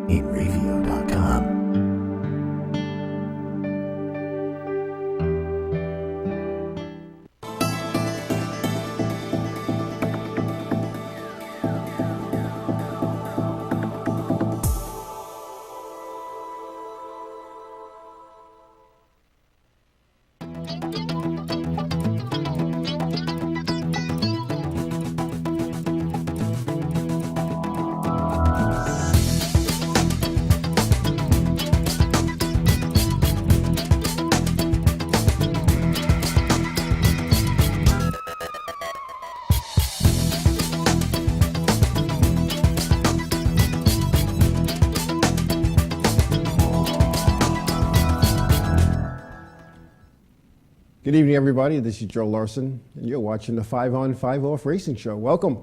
InReview.com. Good evening, everybody. This is Joe Larson, and you're watching the 5 On 5 Off Racing Show. Welcome.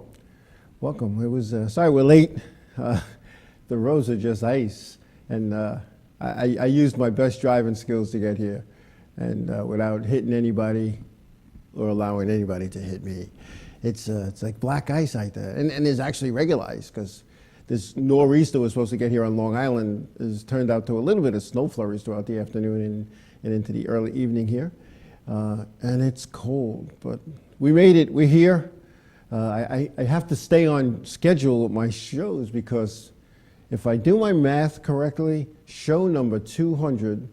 Welcome. It was, sorry we're late. The roads are just ice, and I used my best driving skills to get here, and without hitting anybody or allowing anybody to hit me. It's like black ice out there, and it's actually regular ice, because this nor'easter was supposed to get here on Long Island has turned out to a little bit of snow flurries throughout the afternoon and into the early evening here. And it's cold, but we made it. We're here. I have to stay on schedule with my shows, because if I do my math correctly, show number 200,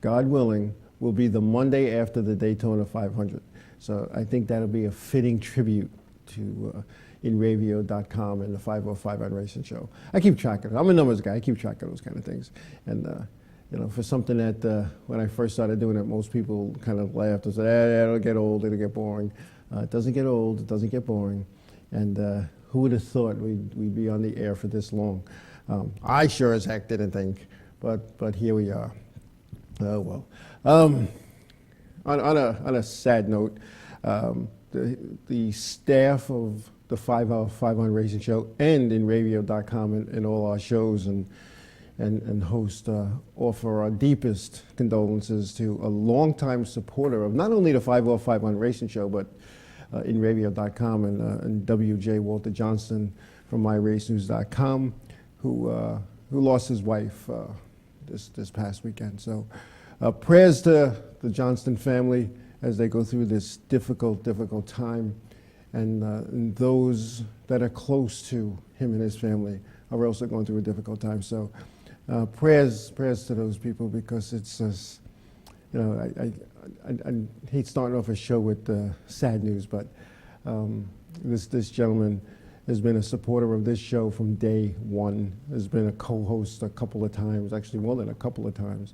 God willing, will be the Monday after the Daytona 500. So I think that'll be a fitting tribute to InReview.com and the 505 on Racing Show. I keep track of it. I'm a numbers guy. I keep track of those kind of things. And you know, for something that when I first started doing it, most people kind of laughed and said, it'll get old, it'll get boring. It doesn't get old, it doesn't get boring. And who would have thought we'd be on the air for this long? I sure as heck didn't think, but here we are. Oh well. On a sad note, the staff of the 5 On Racing Show and InReview.com and all our shows and host offer our deepest condolences to a longtime supporter of not only the 505 on Racing Show, but InReview.com and WJ Walter Johnston from MyRaceNews.com, who lost his wife this past weekend. So prayers to the Johnston family as they go through this difficult time, and those that are close to him and his family are also going through a difficult time. So prayers to those people, because it's just, you know, I hate starting off a show with sad news, but this gentleman has been a supporter of this show from day one, has been a co-host a couple of times, actually more than a couple of times,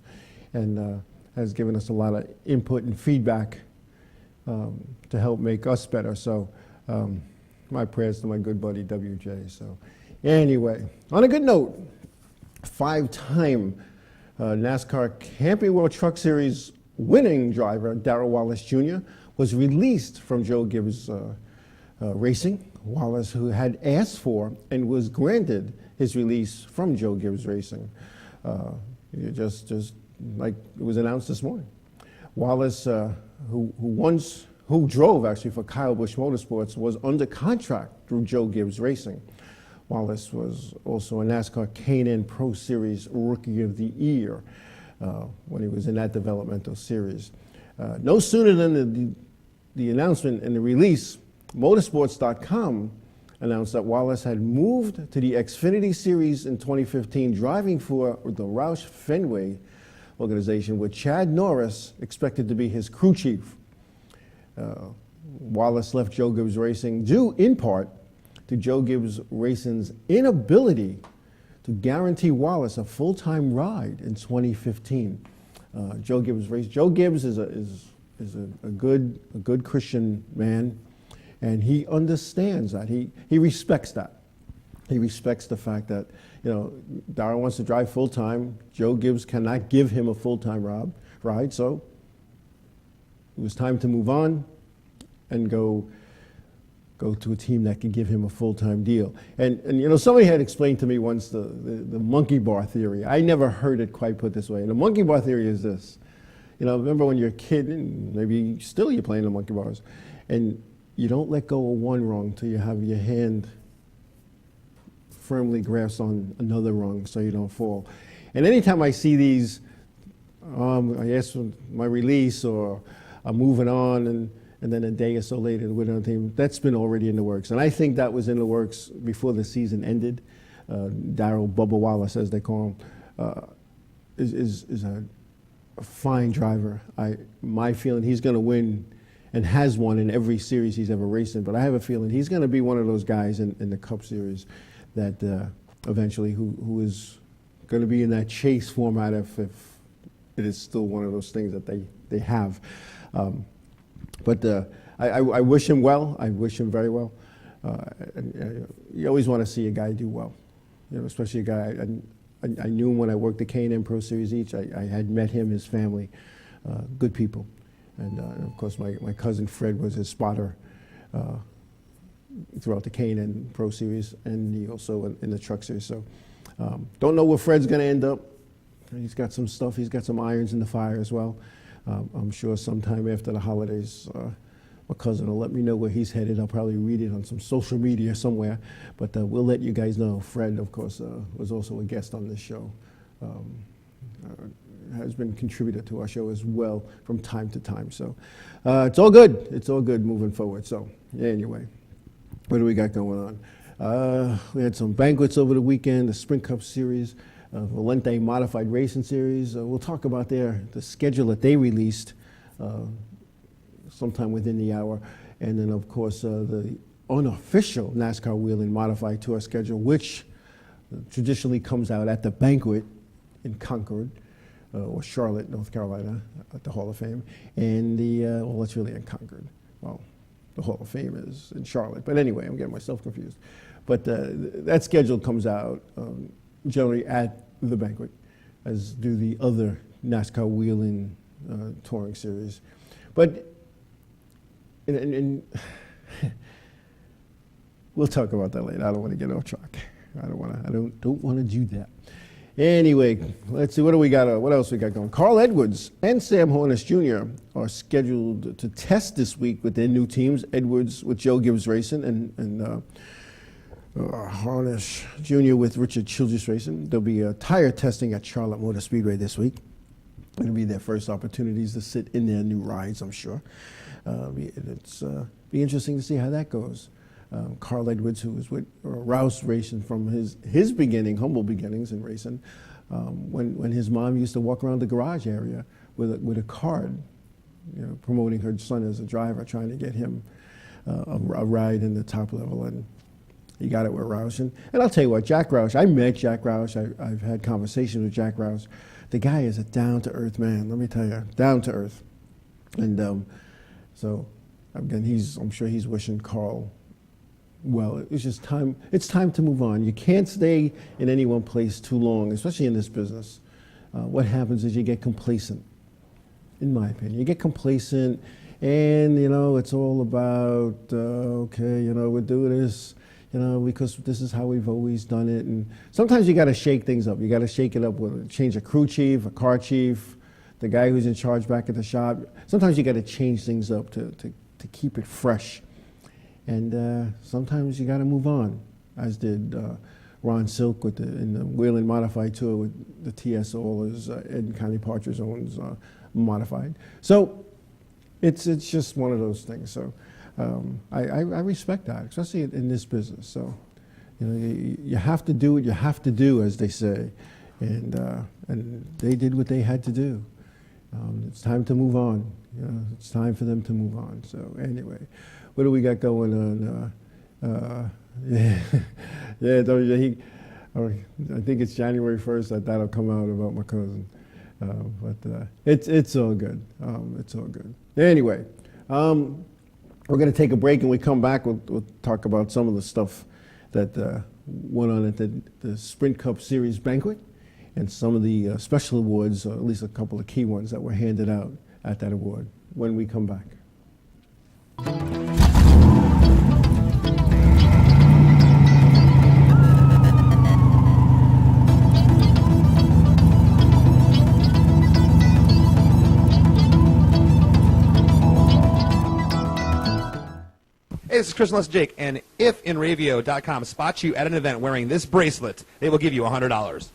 and has given us a lot of input and feedback to help make us better. So my prayers to my good buddy WJ. So anyway, on a good note, 5-time NASCAR Camping World Truck Series winning driver Darrell Wallace Jr. was released from Joe Gibbs Racing. Wallace, who had asked for and was granted his release from Joe Gibbs Racing, just like it was announced this morning. Wallace, who drove actually for Kyle Busch Motorsports, was under contract through Joe Gibbs Racing. Wallace was also a NASCAR K&N Pro Series Rookie of the Year when he was in that developmental series. No sooner than the announcement and the release, Motorsports.com announced that Wallace had moved to the Xfinity Series in 2015, driving for the Roush Fenway organization, with Chad Norris expected to be his crew chief. Wallace left Joe Gibbs Racing due in part to Joe Gibbs Racing's inability to guarantee Wallace a full-time ride in 2015. Joe Gibbs is a good Christian man, and he understands that. He respects that. He respects the fact that, you know, Darrell wants to drive full-time. Joe Gibbs cannot give him a full-time ride, so it was time to move on and go to a team that can give him a full-time deal. And you know, somebody had explained to me once the monkey bar theory. I never heard it quite put this way. And the monkey bar theory is this. You know, remember when you're a kid, and maybe still you're playing the monkey bars, and you don't let go of one rung till you have your hand firmly grasp on another rung so you don't fall. And anytime I see these, I ask for my release or I'm moving on, and then a day or so later, with another team, that's been already in the works. And I think that was in the works before the season ended. Darryl Bubba Wallace, as they call him, is a fine driver. My feeling, he's going to win and has won in every series he's ever raced in. But I have a feeling he's going to be one of those guys in the Cup Series that eventually who is going to be in that chase format if it is still one of those things that they have. But I wish him well. I wish him very well. You always want to see a guy do well, especially a guy. I knew him when I worked the K&N Pro Series each. I had met him, his family, good people. And of course, my cousin Fred was his spotter throughout the K&N Pro Series, and he also in the Truck Series. So don't know where Fred's going to end up. He's got some stuff. He's got some irons in the fire as well. I'm sure sometime after the holidays, my cousin will let me know where he's headed. I'll probably read it on some social media somewhere. But we'll let you guys know. Fred, of course, was also a guest on this show. Has been a contributor to our show as well from time to time. So it's all good. It's all good moving forward. So anyway, what do we got going on? We had some banquets over the weekend, the Sprint Cup Series, Valente Modified Racing Series. We'll talk about the schedule that they released sometime within the hour. And then, of course, the unofficial NASCAR Whelen Modified Tour schedule, which traditionally comes out at the banquet in Concord, or Charlotte, North Carolina, at the Hall of Fame. And well, it's really in Concord. Well, the Hall of Fame is in Charlotte. But anyway, I'm getting myself confused. But that schedule comes out generally at the banquet, as do the other NASCAR Whelen touring series. But we'll talk about that later. I don't want to get off track. I don't want to do that. Anyway, let's see, what do we got? What else we got going? Carl Edwards and Sam Hornish Jr. are scheduled to test this week with their new teams. Edwards with Joe Gibbs Racing and Hornish Jr. with Richard Childress Racing. There'll be tire testing at Charlotte Motor Speedway this week. It'll be their first opportunities to sit in their new rides, I'm sure. It's be interesting to see how that goes. Carl Edwards, who was with Rouse Racing from his beginning, humble beginnings in racing, when his mom used to walk around the garage area with a card, promoting her son as a driver, trying to get him a ride in the top level, and he got it with Roush. And I'll tell you what, Jack Roush, I met Jack Roush. I've had conversations with Jack Roush. The guy is a down-to-earth man, let me tell you, down-to-earth. And so, again, I'm sure he's wishing Carl well. It's just time. It's time to move on. You can't stay in any one place too long, especially in this business. What happens is you get complacent, in my opinion. You get complacent, and it's all about okay, we're doing this, because this is how we've always done it. And sometimes you got to shake things up. You got to shake it up with change a crew chief, a car chief, the guy who's in charge back at the shop. Sometimes you got to change things up to keep it fresh. And sometimes you got to move on, as did Ron Silk in the Whelen Modified Tour with the TS Oilers, Ed County Partridge owns Modified. So it's just one of those things. So I respect that, especially in this business. So you have to do what you have to do, as they say, and they did what they had to do. It's time to move on. It's time for them to move on. So anyway. What do we got going on? Yeah, I think it's January 1st that'll come out about my cousin. But it's all good. It's all good. Anyway, we're going to take a break, and we come back. We'll talk about some of the stuff that went on at the Sprint Cup Series banquet, and some of the special awards, or at least a couple of key ones that were handed out at that award when we come back. It's Chris and Les Jake, and if InRavio.com spots you at an event wearing this bracelet, they will give you $100.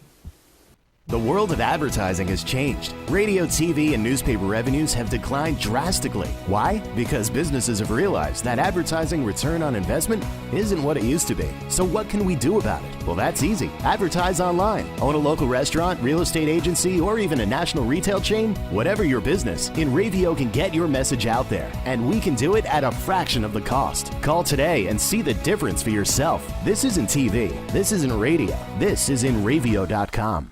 The world of advertising has changed. Radio, TV, and newspaper revenues have declined drastically. Why? Because businesses have realized that advertising return on investment isn't what it used to be. So what can we do about it? Well, that's easy. Advertise online. Own a local restaurant, real estate agency, or even a national retail chain? Whatever your business, InRavio can get your message out there, and we can do it at a fraction of the cost. Call today and see the difference for yourself. This isn't TV. This isn't radio. This is InRavio.com.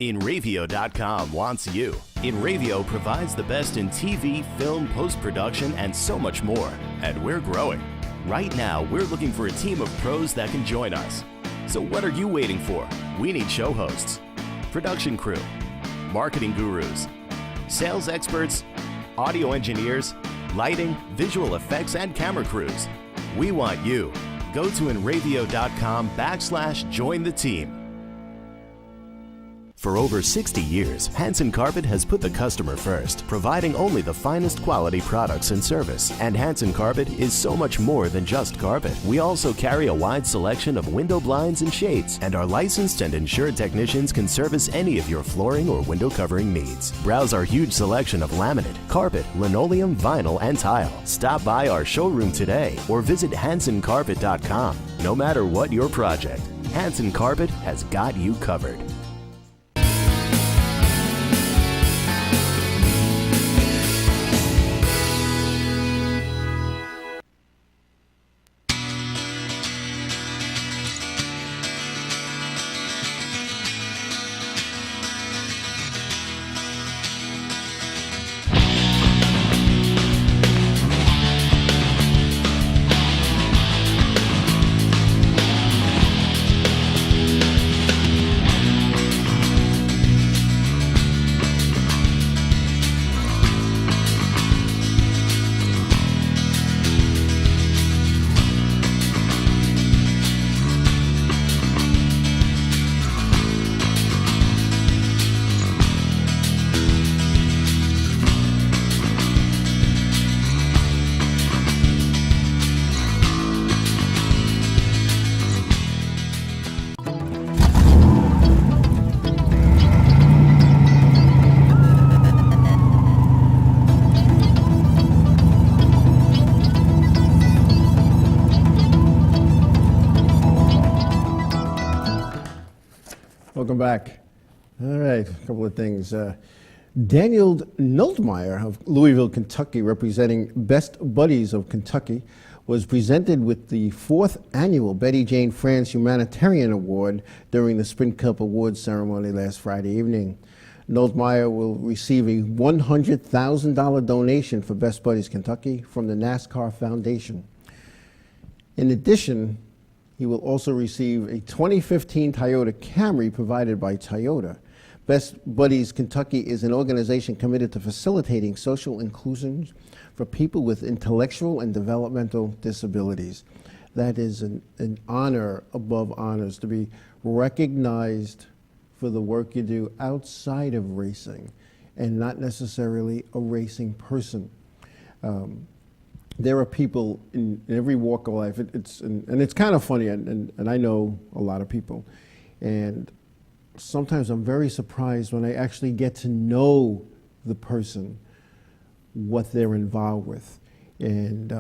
InRavio.com wants you. InRavio provides the best in TV, film, post-production, and so much more. And we're growing. Right now, we're looking for a team of pros that can join us. So what are you waiting for? We need show hosts, production crew, marketing gurus, sales experts, audio engineers, lighting, visual effects, and camera crews. We want you. Go to InRavio.com/join the team. For over 60 years, Hanson Carpet has put the customer first, providing only the finest quality products and service. And Hanson Carpet is so much more than just carpet. We also carry a wide selection of window blinds and shades, and our licensed and insured technicians can service any of your flooring or window covering needs. Browse our huge selection of laminate, carpet, linoleum, vinyl, and tile. Stop by our showroom today or visit HansonCarpet.com. No matter what your project, Hanson Carpet has got you covered. Welcome back. All right, a couple of things. Daniel Nultmeyer of Louisville, Kentucky, representing Best Buddies of Kentucky, was presented with the 4th annual Betty Jane France Humanitarian Award during the Sprint Cup Awards ceremony last Friday evening. Nultmeyer will receive a $100,000 donation for Best Buddies Kentucky from the NASCAR Foundation. In addition, he will also receive a 2015 Toyota Camry provided by Toyota. Best Buddies Kentucky is an organization committed to facilitating social inclusion for people with intellectual and developmental disabilities. That is an honor above honors, to be recognized for the work you do outside of racing and not necessarily a racing person. There are people in every walk of life. It's kind of funny, and I know a lot of people, and sometimes I'm very surprised when I actually get to know the person, what they're involved with, and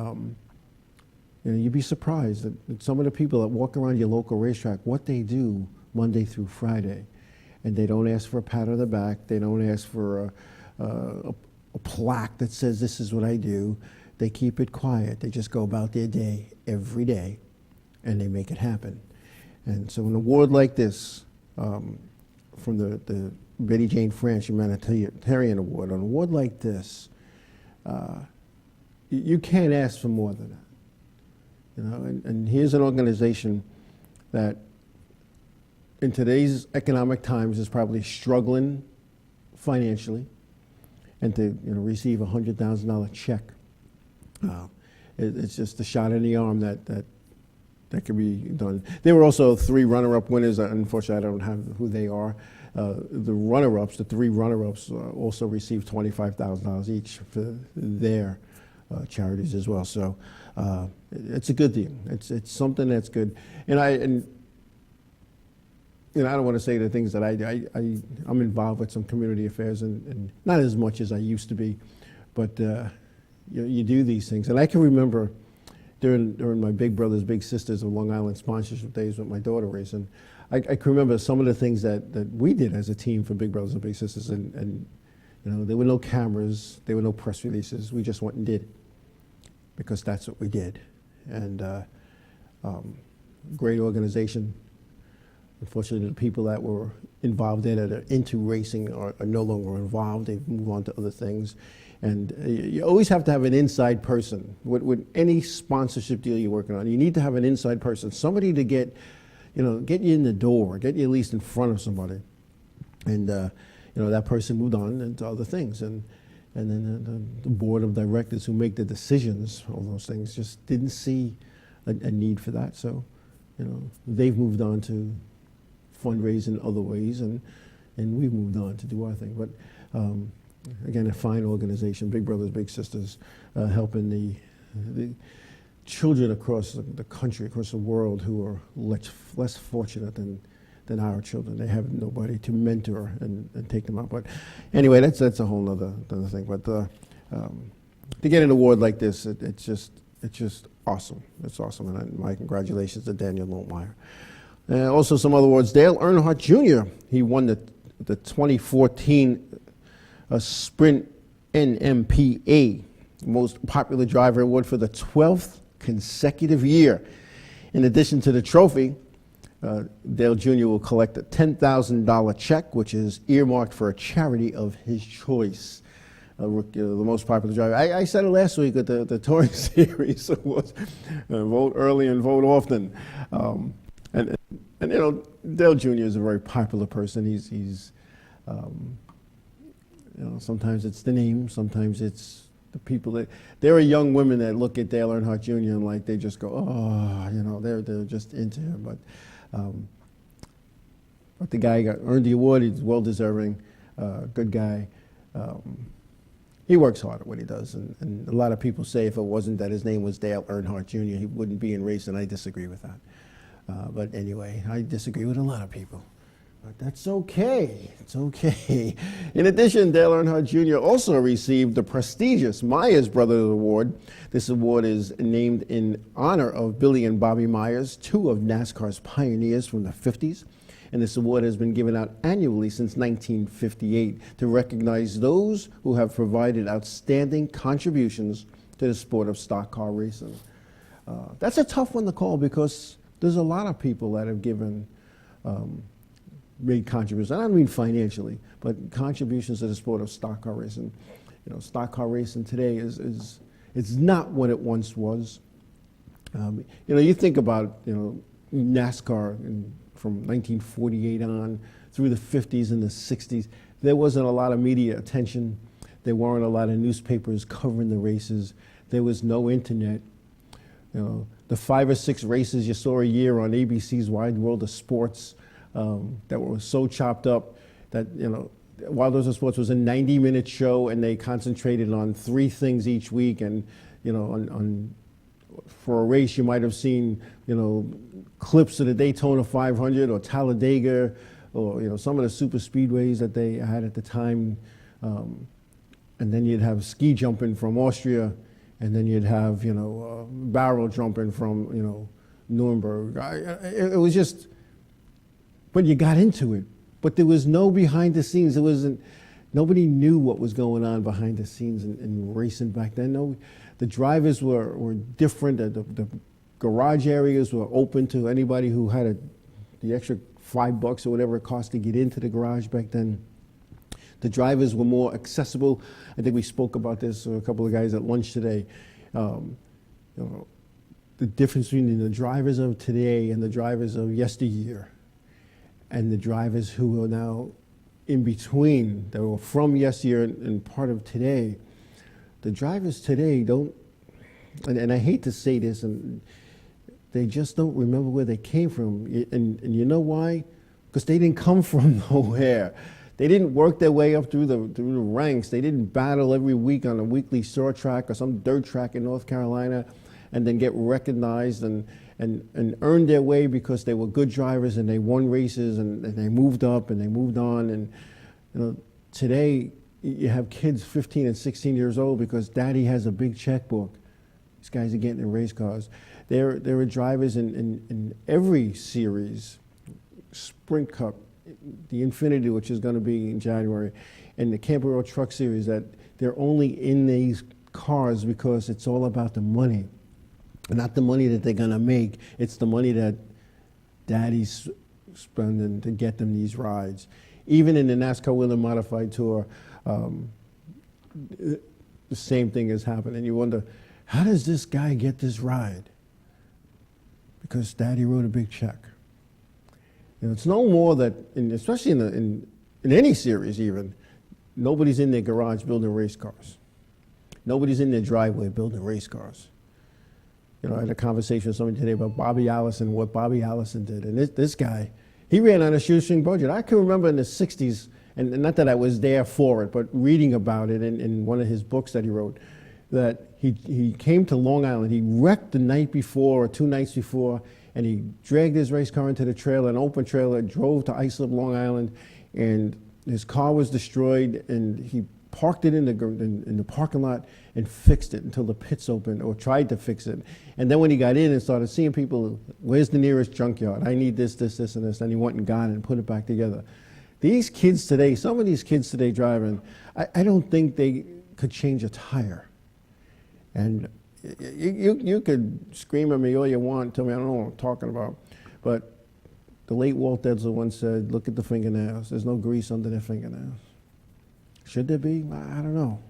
you'd be surprised at some of the people that walk around your local racetrack, what they do Monday through Friday, and they don't ask for a pat on the back. They don't ask for a plaque that says this is what I do. They keep it quiet. They just go about their day every day, and they make it happen. And so an award like this, from the Betty Jane France Humanitarian Award, an award like this, you can't ask for more than that. You know, and here's an organization that in today's economic times is probably struggling financially, and to receive a $100,000 check. It's just a shot in the arm that can be done. There were also 3 runner-up winners. Unfortunately, I don't have who they are. The runner-ups, the 3 runner-ups, also received $25,000 each for their charities as well. So it's a good thing. It's something that's good. And I don't want to say the things that I do. I'm involved with some community affairs, and not as much as I used to be, but you do these things. And I can remember during my Big Brothers Big Sisters of Long Island sponsorship days with my daughter racing, I can remember some of the things that we did as a team for Big Brothers and Big Sisters, and there were no cameras, there were no press releases. We just went and did it because that's what we did. And great organization. Unfortunately, the people that were involved in it, are into racing, are no longer involved. They've moved on to other things. And you always have to have an inside person. With any sponsorship deal you're working on, you need to have an inside person, somebody to get you in the door, get you at least in front of somebody. And that person moved on into other things. And then the board of directors who make the decisions on those things just didn't see a need for that. So, they've moved on to fundraise in other ways, and we've moved on to do our thing. But again, a fine organization, Big Brothers Big Sisters, helping the children across the country, across the world, who are less fortunate than our children. They have nobody to mentor and take them out. But anyway, that's a whole other thing. But to get an award like this, it's just awesome. It's awesome, and my congratulations to Daniel Lotmeyer. Also, some other awards. Dale Earnhardt Jr. He won the 2014 Sprint NMPA Most Popular Driver Award for the 12th consecutive year. In addition to the trophy, Dale Jr. will collect a $10,000 check, which is earmarked for a charity of his choice. The most popular driver. I said it last week at the Touring Series Awards. Vote early and vote often. And Dale Jr. is a very popular person. He's sometimes it's the name, sometimes it's the people that. There are young women that look at Dale Earnhardt Jr. and like they just go, oh, they're just into him. But the guy earned the award. He's well deserving. Good guy. He works hard at what he does, and a lot of people say if it wasn't that his name was Dale Earnhardt Jr., he wouldn't be in racing. I disagree with that. But anyway, I disagree with a lot of people. But that's okay. It's okay. In addition, Dale Earnhardt Jr. also received the prestigious Myers Brothers Award. This award is named in honor of Billy and Bobby Myers, two of NASCAR's pioneers from the 50s. And this award has been given out annually since 1958 to recognize those who have provided outstanding contributions to the sport of stock car racing. That's a tough one to call because there's a lot of people that have given made contributions. I don't mean financially, but contributions to the sport of stock car racing. Stock car racing today is it's not what it once was. You think about NASCAR from 1948 on through the 50s and the 60s. There wasn't a lot of media attention. There weren't a lot of newspapers covering the races. There was no internet. The 5 or 6 races you saw a year on ABC's Wide World of Sports that were so chopped up that, Wild World of Sports was a 90-minute show, and they concentrated on 3 things each week. And, for a race, you might have seen, clips of the Daytona 500 or Talladega or, some of the super speedways that they had at the time. And then you'd have ski jumping from Austria, and then you'd have, barrel jumping from, Nuremberg. It was just, but you got into it. But there was no behind the scenes. Nobody knew what was going on behind the scenes in racing back then. No, the drivers were different. The garage areas were open to anybody who had the extra $5 or whatever it cost to get into the garage back then. The drivers were more accessible. I think we spoke about this, a couple of guys at lunch today. The difference between the drivers of today and the drivers of yesteryear, and the drivers who are now in between, that were from yesteryear and part of today. The drivers today don't, and I hate to say this, and they just don't remember where they came from. And you know why? Because they didn't come from nowhere. They didn't work their way up through the ranks. They didn't battle every week on a weekly short track or some dirt track in North Carolina and then get recognized and earn their way because they were good drivers and they won races and they moved up and they moved on. And today you have kids 15 and 16 years old because daddy has a big checkbook. These guys are getting in race cars. There are drivers in every series, Sprint Cup, the Infinity, which is going to be in January, and the Camping World Truck Series, that they're only in these cars because it's all about the money. Not the money that they're going to make, it's the money that daddy's spending to get them these rides. Even in the NASCAR Whelen Modified Tour, the same thing has happened. And you wonder, how does this guy get this ride? Because daddy wrote a big check. It's no more that, especially in any series even, nobody's in their garage building race cars. Nobody's in their driveway building race cars. I had a conversation with somebody today about Bobby Allison, what Bobby Allison did. And this guy, he ran on a shoestring budget. I can remember in the 60s, and not that I was there for it, but reading about it in one of his books that he wrote, that he came to Long Island. He wrecked the night before or 2 nights before, and he dragged his race car into the trailer, an open trailer, drove to Islip, Long Island, and his car was destroyed, and he parked it in the parking lot and fixed it until the pits opened, or tried to fix it. And then when he got in and started seeing people, where's the nearest junkyard? I need this, this, this, and this. And he went and got it and put it back together. These kids today, some of these kids today driving, I don't think they could change a tire. And you could scream at me all you want, tell me I don't know what I'm talking about. But the late Walt Edler once said, look at the fingernails. There's no grease under their fingernails. Should there be? I don't know.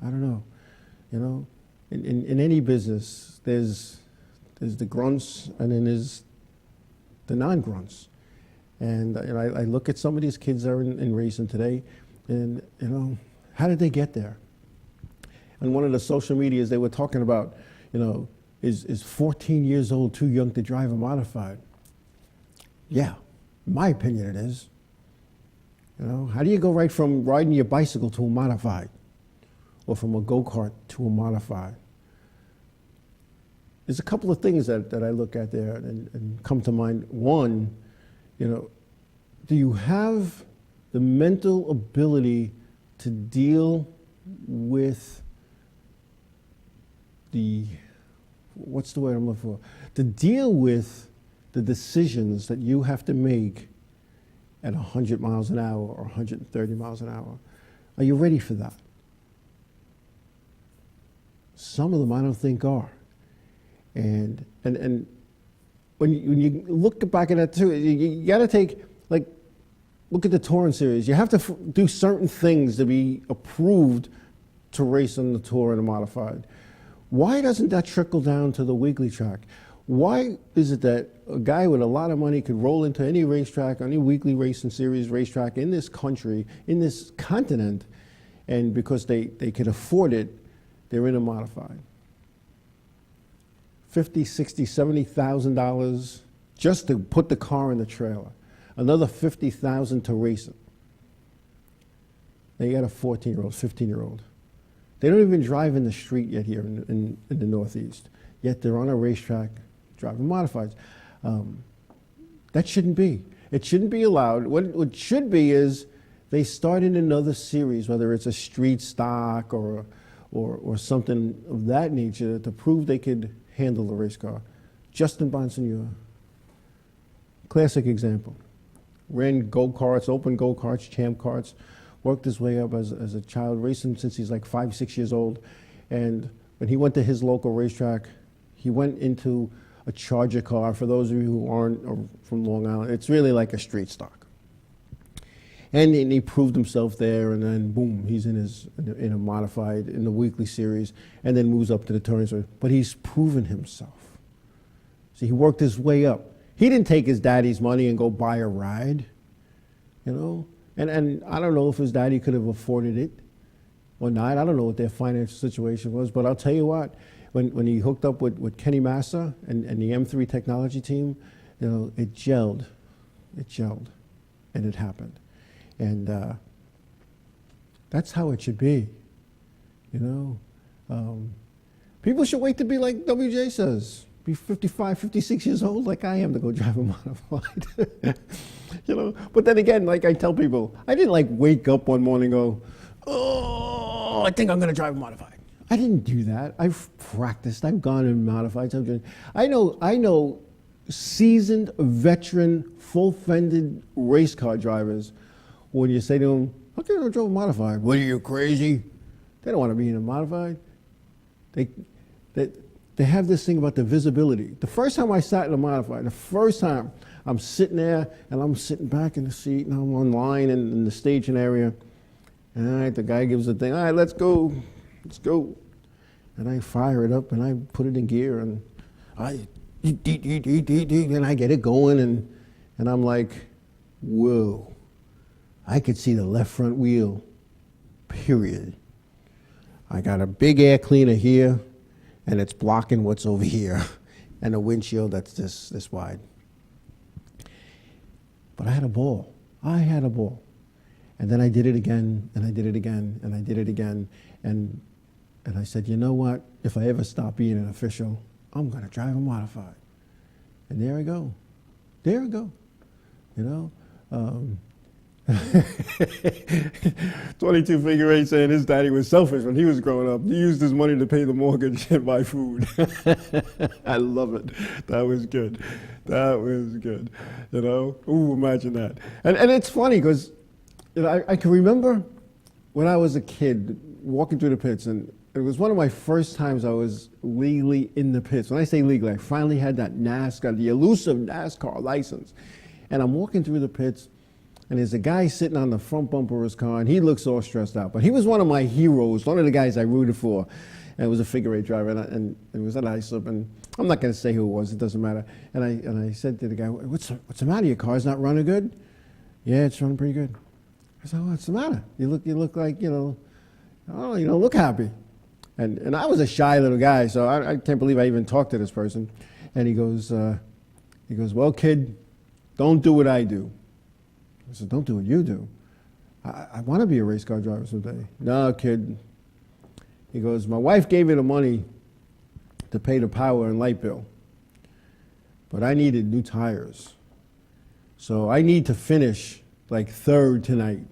I don't know. In any business, there's the grunts and then there's the non-grunts. And I look at some of these kids that are in racing today, and how did they get there? On one of the social medias, they were talking about, is 14 years old too young to drive a modified? Yeah, in my opinion it is. How do you go right from riding your bicycle to a modified, or from a go-kart to a modified? There's a couple of things that I look at there and come to mind. One, do you have the mental ability to deal with what's the word I'm looking for? To deal with the decisions that you have to make at 100 miles an hour or 130 miles an hour. Are you ready for that? Some of them I don't think are. And when you look back at that too, you got to take, look at the touring series. You have to do certain things to be approved to race on the tour and a modified. Why doesn't that trickle down to the weekly track? Why is it that a guy with a lot of money could roll into any racetrack, any weekly racing series racetrack in this country, in this continent, and because they can afford it, they're in a modified? $50,000, $60,000, $70,000 just to put the car in the trailer. Another $50,000 to race it. They got a 14-year-old, 15-year-old. They don't even drive in the street yet here in the Northeast. Yet they're on a racetrack driving modifieds. That shouldn't be. It shouldn't be allowed. What should be is they start in another series, whether it's a street stock or something of that nature, to prove they could handle a race car. Justin Bonsignore, classic example. Ran go-karts, open go-karts, champ karts, worked his way up as a child, racing since he's like 5, 6 years old. And when he went to his local racetrack, he went into a Charger car. For those of you who aren't from Long Island, it's really like a street stock. And he proved himself there, and then boom, he's in a modified in the weekly series, and then moves up to the touring series. But he's proven himself. See, he worked his way up. He didn't take his daddy's money and go buy a ride, And I don't know if his daddy could have afforded it or not. I don't know what their financial situation was, but I'll tell you what, when he hooked up with Kenny Massa and the M3 technology team, it gelled, and it happened. And that's how it should be, you know. People should wait to be like WJ says, be 55, 56 years old like I am to go drive a modified. You know, but then again, like I tell people, I didn't like wake up one morning and go, oh, I think I'm going to drive a modified. I didn't do that. I've practiced. I've gone in modifieds. I know seasoned, veteran, full-fended race car drivers. When you say to them, "How can you drive a modified?" "What are you, crazy?" They don't want to be in a modified. They have this thing about the visibility. The first time I sat in a modified, the first time I'm sitting there and I'm sitting back in the seat and I'm online in the staging area. All right, the guy gives the thing. All right, let's go. And I fire it up and I put it in gear and and I get it going and I'm like, whoa, I could see the left front wheel, period. I got a big air cleaner here and it's blocking what's over here and a windshield that's this wide. But I had a ball. And then I did it again, and I did it again, and I did it again. And I said, you know what? If I ever stop being an official, I'm going to drive a modified. And there I go. You know? 22 figure eight saying his daddy was selfish when he was growing up. He used his money to pay the mortgage and buy food. I love it. That was good. You know? Ooh, imagine that. And it's funny because you know, I can remember when I was a kid walking through the pits, and it was one of my first times I was legally in the pits. When I say legally, I finally had that NASCAR, the elusive NASCAR license. And I'm walking through the pits, and there's a guy sitting on the front bumper of his car, and he looks all stressed out. But he was one of my heroes, one of the guys I rooted for. And it was a figure eight driver, and it was an ISOP, and I'm not going to say who it was, it doesn't matter. And I said to the guy, what's the matter? Your car's not running good? Yeah, it's running pretty good. I said, what's the matter? You look like, you know, oh, you don't look happy. And I was a shy little guy, so I can't believe I even talked to this person. And he goes, well, kid, don't do what I do. I said, don't do what you do. I want to be a race car driver someday. No, kid. He goes, my wife gave me the money to pay the power and light bill, but I needed new tires. So I need to finish like third tonight.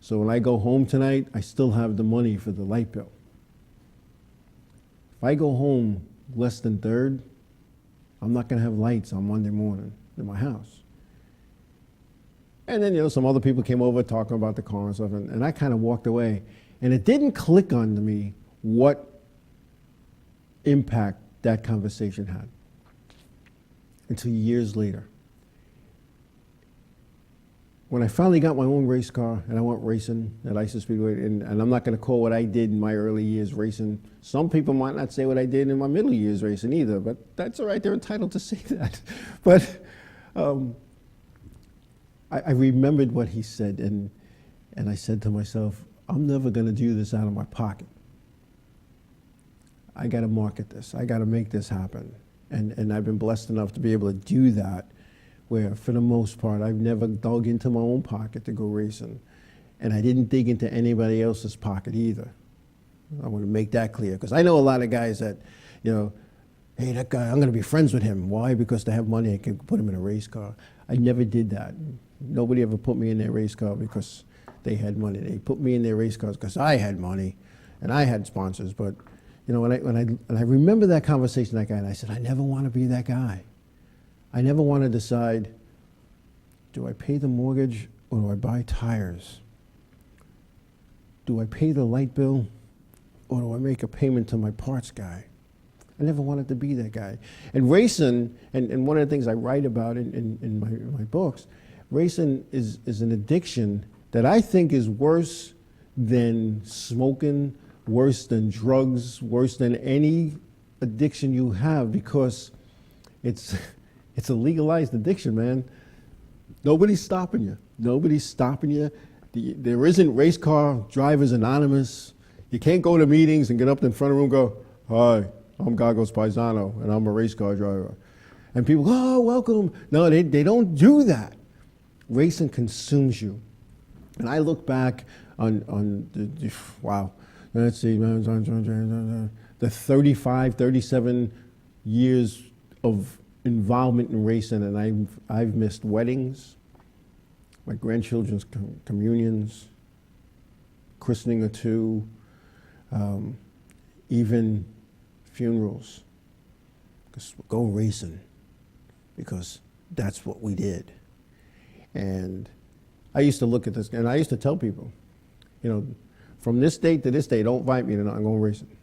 So when I go home tonight, I still have the money for the light bill. If I go home less than third, I'm not going to have lights on Monday morning in my house. And then, you know, some other people came over talking about the car and stuff, and I kind of walked away. And it didn't click on me what impact that conversation had until years later. When I finally got my own race car and I went racing at ISO Speedway, and I'm not going to call what I did in my early years racing. Some people might not say what I did in my middle years racing either, but that's all right. They're entitled to say that. But I remembered what he said, and I said to myself, I'm never going to do this out of my pocket. I got to market this. I got to make this happen. And I've been blessed enough to be able to do that, where for the most part, I've never dug into my own pocket to go racing. And I didn't dig into anybody else's pocket either. I want to make that clear, because I know a lot of guys that, you know, hey, that guy, I'm going to be friends with him. Why? Because they have money, I can put him in a race car. I never did that. Nobody ever put me in their race car because they had money. They put me in their race cars because I had money and I had sponsors. But you know, when I remember that conversation with that guy, and I said, I never want to be that guy. I never want to decide, do I pay the mortgage or do I buy tires? Do I pay the light bill or do I make a payment to my parts guy? I never wanted to be that guy. And racing, and one of the things I write about in my books, racing is an addiction that I think is worse than smoking, worse than drugs, worse than any addiction you have, because it's a legalized addiction, man. Nobody's stopping you. Nobody's stopping you. There isn't Race Car Drivers Anonymous. You can't go to meetings and get up in front of the room and go, hi, I'm Gagos Paisano, and I'm a race car driver. And people go, oh, welcome. No, they don't do that. Racing consumes you. And I look back on wow, let's see, the 35, 37 years of involvement in racing, and I've missed weddings, my grandchildren's communions, christening or two, even funerals, because we're going racing, because that's what we did. And I used to look at this, and I used to tell people, from this date to this date, don't invite me to I'm going racing.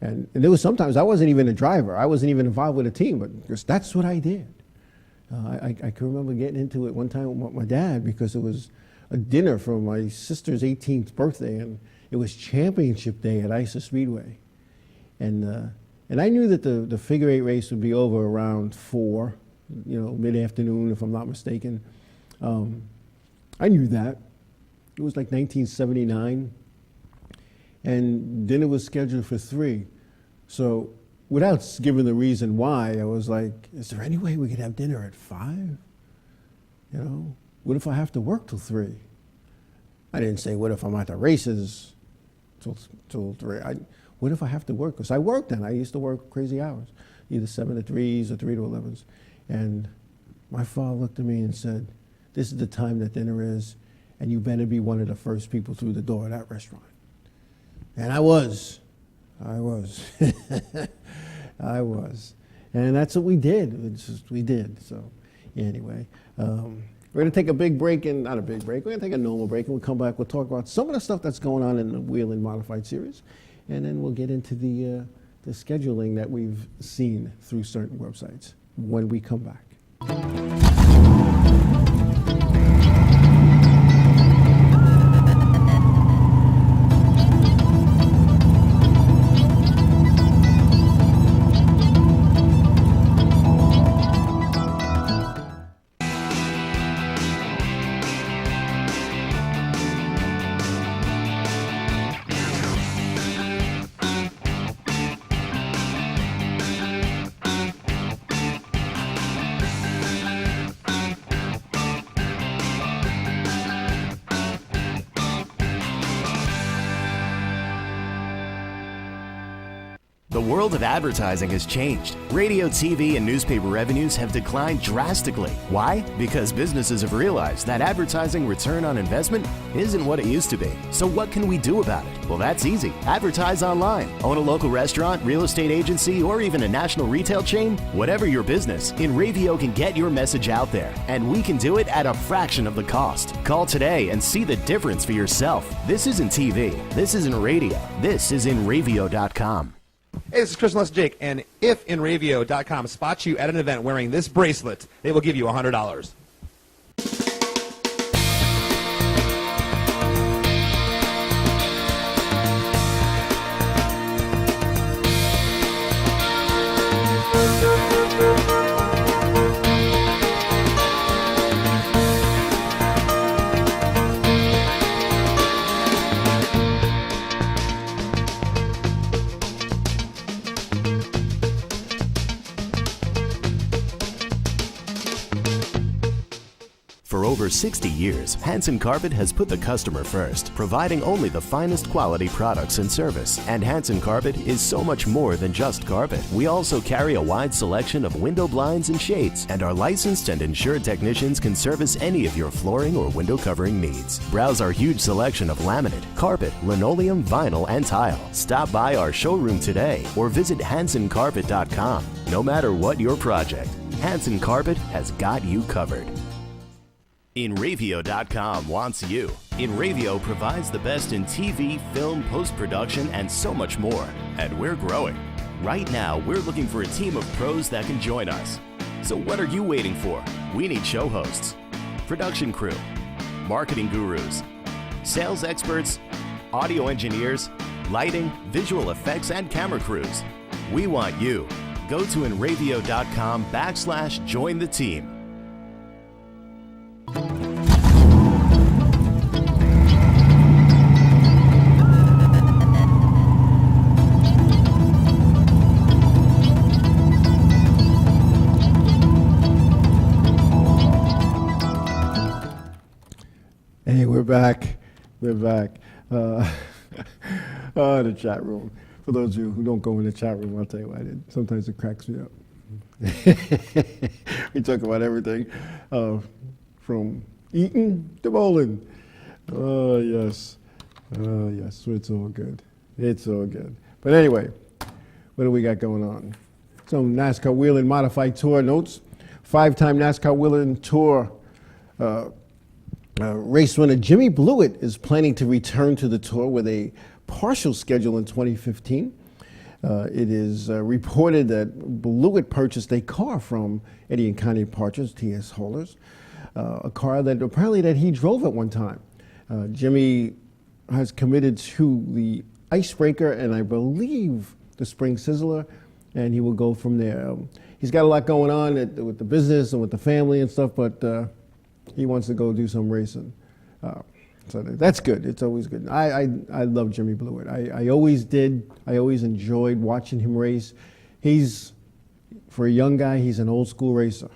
And there was sometimes I wasn't even a driver. I wasn't even involved with a team, but because that's what I did. I can remember getting into it one time with my dad because it was a dinner for my sister's 18th birthday, and it was championship day at ISA Speedway. And I knew that the figure eight race would be over around 4, mid-afternoon, if I'm not mistaken. I knew that. It was like 1979. And dinner was scheduled for 3. So without giving the reason why, I was like, is there any way we could have dinner at 5? What if I have to work till 3? I didn't say, what if I'm at the races till 3? What if I have to work? Because I worked then. I used to work crazy hours, either 7 to 3s or 3 to 11s. And my father looked at me and said, this is the time that dinner is, and you better be one of the first people through the door of that restaurant. And I was. I was. And that's what we did. We did. So anyway, we're going to take a big break, and not a big break. We're going to take a normal break, and we'll come back. We'll talk about some of the stuff that's going on in the Whelen Modified Series, and then we'll get into the scheduling that we've seen through certain websites when we come back. The world of advertising has changed. Radio, TV, and newspaper revenues have declined drastically. Why? Because businesses have realized that advertising return on investment isn't what it used to be. So what can we do about it? Well, that's easy. Advertise online. Own a local restaurant, real estate agency, or even a national retail chain? Whatever your business, InRavio can get your message out there, and we can do it at a fraction of the cost. Call today and see the difference for yourself. This isn't TV. This isn't radio. This is InRavio.com. Hey, this is Chris and Les Jake, and if InRavio.com spots you at an event wearing this bracelet, they will give you $100. For over 60 years, Hansen Carpet has put the customer first, providing only the finest quality products and service. And Hansen Carpet is so much more than just carpet. We also carry a wide selection of window blinds and shades, and our licensed and insured technicians can service any of your flooring or window covering needs. Browse our huge selection of laminate, carpet, linoleum, vinyl, and tile. Stop by our showroom today or visit HansenCarpet.com. No matter what your project, Hansen Carpet has got you covered. InRavio.com wants you. InRavio provides the best in TV, film, post-production, and so much more. And we're growing. Right now, we're looking for a team of pros that can join us. So what are you waiting for? We need show hosts, production crew, marketing gurus, sales experts, audio engineers, lighting, visual effects, and camera crews. We want you. Go to InRavio.com/join the team. Hey, we're back. We're back. The chat room. For those of you who don't go in the chat room, I'll tell you why. Sometimes it cracks me up. We talk about everything from eating to bowling. Oh, yes. Oh, yes. So it's all good. It's all good. But anyway, what do we got going on? Some NASCAR Whelen Modified Tour notes. 5-time NASCAR Whelen Tour race winner Jimmy Blewett is planning to return to the tour with a partial schedule in 2015. It is reported that Blewett purchased a car from Eddie and Connie Partridge, T.S. Holders, a car that apparently that he drove at one time. Jimmy has committed to the Icebreaker and I believe the Spring Sizzler, and he will go from there. He's got a lot going on with the business and with the family and stuff, but he wants to go do some racing. So that's good. It's always good. I love Jimmy Blewett. I always did. I always enjoyed watching him race. For a young guy, he's an old school racer.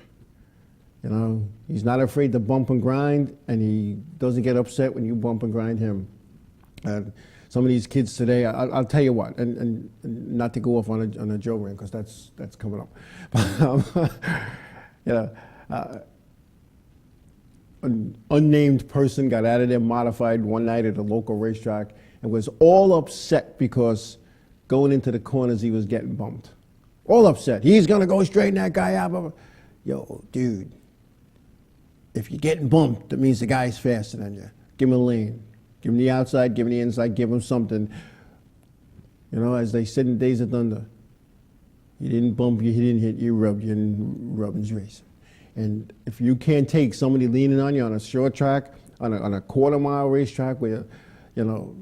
You know, he's not afraid to bump and grind, and he doesn't get upset when you bump and grind him. Some of these kids today, I'll tell you what, and not to go off on a Joe rant because that's coming up. An unnamed person got out of their modified one night at a local racetrack and was all upset because going into the corners he was getting bumped. All upset. He's going to go straighten that guy out. Yo, dude, if you're getting bumped, that means the guy's faster than you. Give him a lane. Give him the outside, give him the inside, give him something. You know, as they said in Days of Thunder, he didn't bump you, he didn't hit you, rubbed you, and Robbins racing. And if you can't take somebody leaning on you on a short track, on a quarter-mile racetrack where, you know,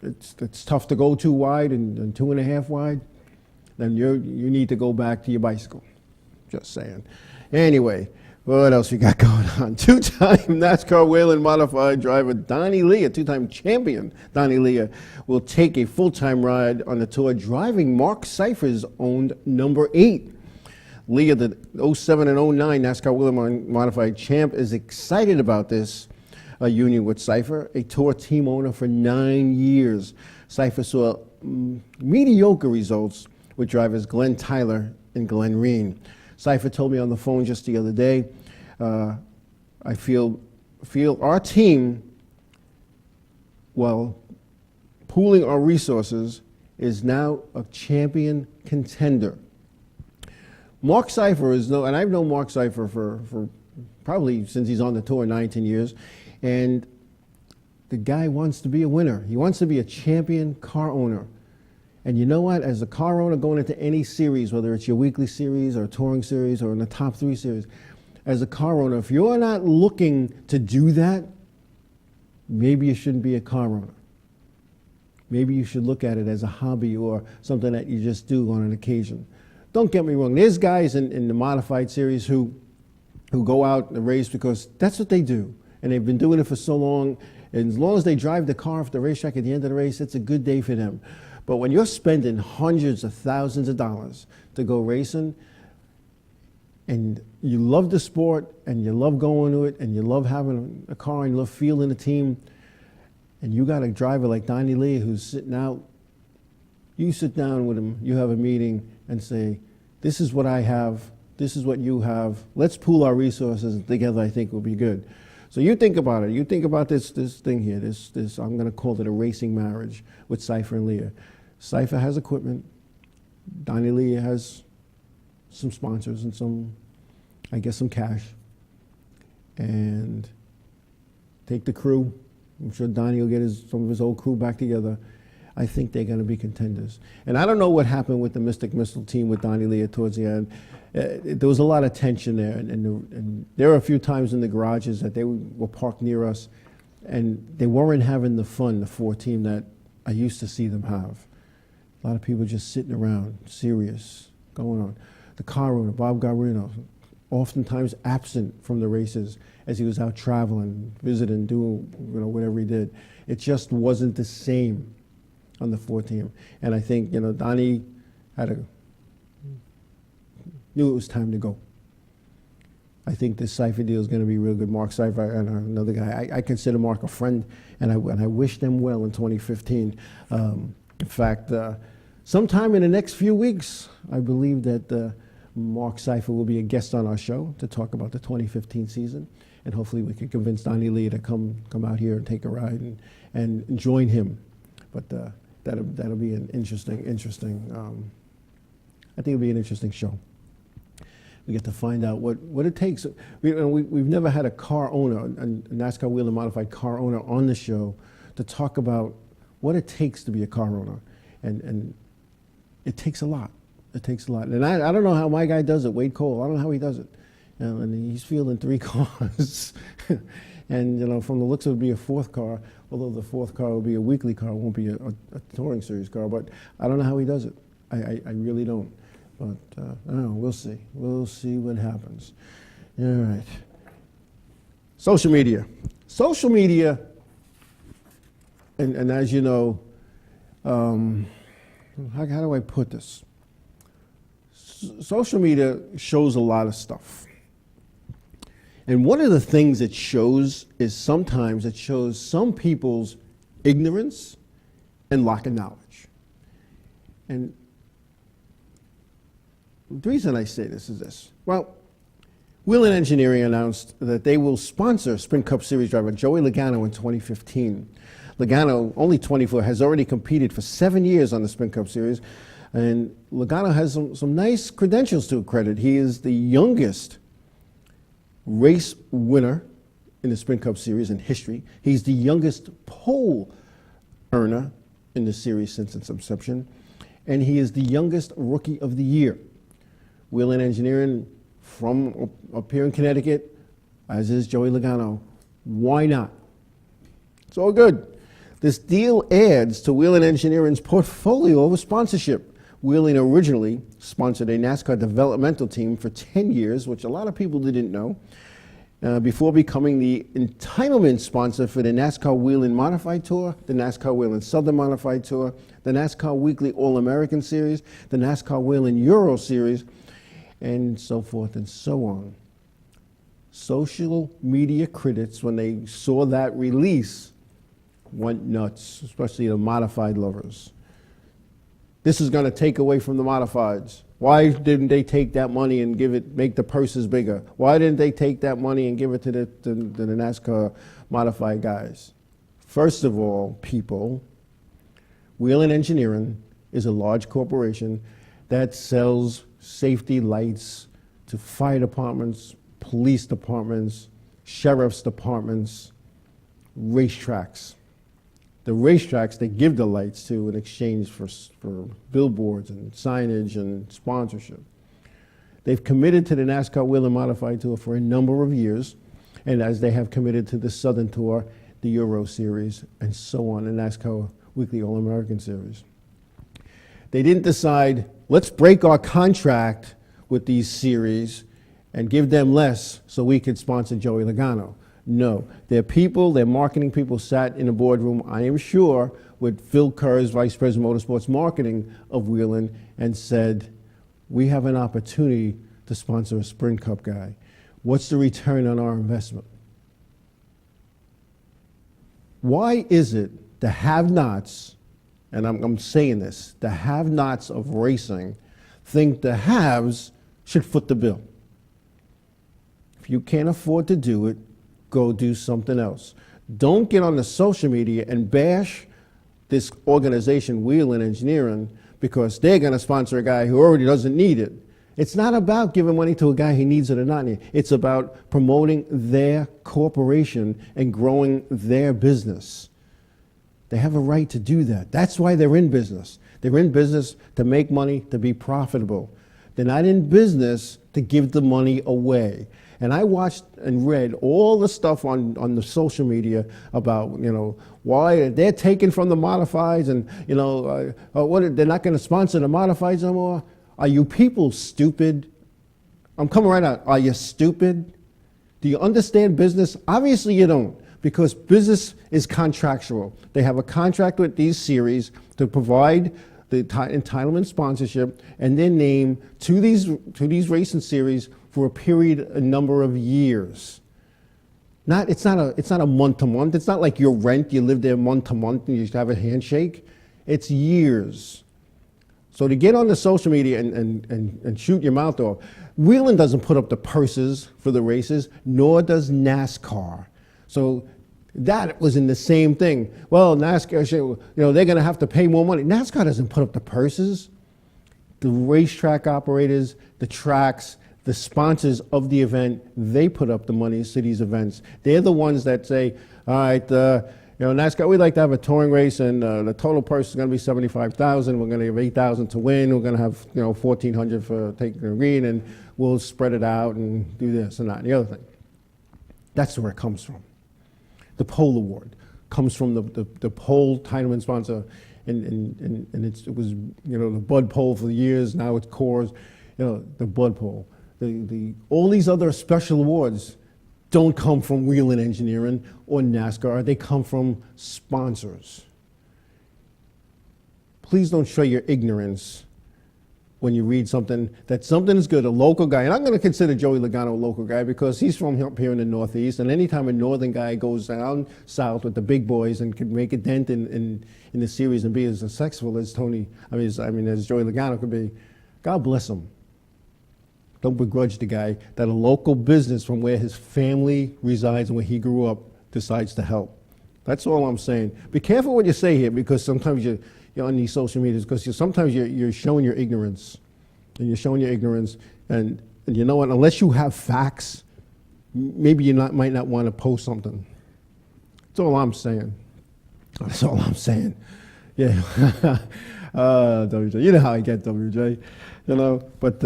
it's tough to go too wide and 2.5 wide, then you need to go back to your bicycle. Just saying. Anyway, what else we got going on? 2-time NASCAR Whelen Modified driver Donnie Leah, 2-time champion Donnie Leah, will take a full-time ride on the tour driving Mark Seifer's owned number 8. Leah, the 07 and 09 NASCAR Whelen Modified champ, is excited about this union with Seifer, a tour team owner for 9 years. Seifer saw mediocre results with drivers Glenn Tyler and Glenn Reen. Seifer told me on the phone just the other day, I feel our team, while pooling our resources, is now a champion contender. Mark Seifer is, and I've known Mark Seifer for probably since he's on the tour 19 years, and the guy wants to be a winner. He wants to be a champion car owner. And you know what? As a car owner going into any series, whether it's your weekly series or a touring series or in the top 3 series, as a car owner, if you're not looking to do that, maybe you shouldn't be a car owner. Maybe you should look at it as a hobby or something that you just do on an occasion. Don't get me wrong. There's guys in the modified series who go out and race because that's what they do. And they've been doing it for so long. And as long as they drive the car off the racetrack at the end of the race, it's a good day for them. But when you're spending hundreds of thousands of dollars to go racing, and you love the sport, and you love going to it, and you love having a car, and you love fielding a team, and you got a driver like Donnie Lee who's sitting out, you sit down with him, you have a meeting, and say, this is what I have, this is what you have, let's pool our resources, and together I think will be good. So you think about it. You think about this thing here, this I'm going to call it a racing marriage with Seifer and Leah. Seifer has equipment. Donnie Leah has some sponsors and some cash. And take the crew. I'm sure Donnie will get some of his old crew back together. I think they're going to be contenders. And I don't know what happened with the Mystic Missile team with Donnie Leah towards the end. There was a lot of tension there. And there were a few times in the garages that they were parked near us, and they weren't having the fun, the 4 team that I used to see them have. A lot of people just sitting around, serious, going on. The car owner, Bob Garino, oftentimes absent from the races as he was out traveling, visiting, doing whatever he did. It just wasn't the same on the 4 team. And I think, Donnie knew it was time to go. I think this Cipher deal is going to be real good. Mark Cipher and another guy. I consider Mark a friend, and I wish them well in 2015. In fact, sometime in the next few weeks, I believe that Mark Cipher will be a guest on our show to talk about the 2015 season, and hopefully we can convince Donnie Lee to come out here and take a ride and join him. But that'll be an interesting. I think it'll be an interesting show. We get to find out what it takes. We've never had a car owner, a NASCAR Wheel and Modified car owner on the show to talk about what it takes to be a car owner. And it takes a lot. It takes a lot. And I don't know how my guy does it, Wade Cole. I don't know how he does it. And he's fielding 3 cars. And from the looks of it, would be a 4th car, although the 4th car will be a weekly car, it won't be a touring series car. But I don't know how he does it. I really don't. But I don't know, we'll see. We'll see what happens. All right. Social media. Social media, and as you know, how do I put this? Social media shows a lot of stuff. And one of the things it shows is sometimes it shows some people's ignorance and lack of knowledge. And the reason I say this is this. Well, Whelen Engineering announced that they will sponsor Sprint Cup Series driver Joey Logano in 2015. Logano, only 24, has already competed for 7 years on the Sprint Cup Series, and Logano has some nice credentials to credit. He is the youngest race winner in the Sprint Cup Series in history. He's the youngest pole earner in the series since its inception, and he is the youngest Rookie of the Year. Whelen Engineering from up here in Connecticut, as is Joey Logano. Why not? It's all good. This deal adds to Whelen Engineering's portfolio of sponsorship. Whelen originally sponsored a NASCAR developmental team for 10 years, which a lot of people didn't know, before becoming the entitlement sponsor for the NASCAR Whelen Modified Tour, the NASCAR Whelen Southern Modified Tour, the NASCAR Weekly All-American Series, the NASCAR Whelen Euro Series, and so forth and so on. Social media critics, when they saw that release, went nuts, especially the modified lovers. This is going to take away from the modifieds. Why didn't they take that money and make the purses bigger? Why didn't they take that money and give it to the NASCAR modified guys? First of all, people, Whelen Engineering is a large corporation that sells safety lights to fire departments, police departments, sheriff's departments, racetracks. The racetracks they give the lights to in exchange for billboards and signage and sponsorship. They've committed to the NASCAR Whelen Modified Tour for a number of years, and as they have committed to the Southern Tour, the Euro Series, and so on, the NASCAR Weekly All-American Series. They didn't decide, let's break our contract with these series and give them less so we could sponsor Joey Logano. No, their people, their marketing people sat in a boardroom, I am sure, with Phil Kerr's Vice President of Motorsports Marketing of Whelen and said, we have an opportunity to sponsor a Sprint Cup guy. What's the return on our investment? Why is it the have-nots, and I'm saying this, the have-nots of racing think the haves should foot the bill? If you can't afford to do it, go do something else. Don't get on the social media and bash this organization, Whelen Engineering, because they're going to sponsor a guy who already doesn't need it. It's not about giving money to a guy who needs it or not need it. It's about promoting their corporation and growing their business. They have a right to do that. That's why they're in business. They're in business to make money, to be profitable. They're not in business to give the money away. And I watched and read all the stuff on the social media about, why they're taking from the modifieds and, they're not going to sponsor the modifieds no more. Are you people stupid? I'm coming right out. Are you stupid? Do you understand business? Obviously you don't, because business is contractual. They have a contract with these series to provide the entitlement sponsorship and their name to these racing series for a period, a number of years. It's not a month to month. It's not like your rent, you live there month to month and you just have a handshake. It's years. So to get on the social media and shoot your mouth off, Whelen doesn't put up the purses for the races, nor does NASCAR. So that was in the same thing. Well, NASCAR, they're going to have to pay more money. NASCAR doesn't put up the purses. The racetrack operators, the tracks, the sponsors of the event, they put up the monies to these events. They're the ones that say, all right, NASCAR, we'd like to have a touring race, and the total purse is going to be $75,000. We're going to give $8,000 to win. We're going to have $1,400 for taking the green, and we'll spread it out and do this and that and the other thing. That's where it comes from. The pole award comes from the pole Titleman sponsor, and it was the Bud pole for years. Now it's Coors, the Bud pole. All these other special awards don't come from Whelen Engineering or NASCAR. They come from sponsors. Please don't show your ignorance when you read something is good, a local guy. And I'm going to consider Joey Logano a local guy because he's from up here in the Northeast. And anytime a northern guy goes down south with the big boys and can make a dent in the series and be as successful as as Joey Logano could be, God bless him. Don't begrudge the guy that a local business from where his family resides and where he grew up decides to help. That's all I'm saying. Be careful what you say here, because sometimes you're on these social medias, because sometimes you're showing your ignorance. And you're showing your ignorance. And you know what? Unless you have facts, maybe you might not want to post something. That's all I'm saying. That's all I'm saying. Yeah. WJ. You know how I get, WJ. But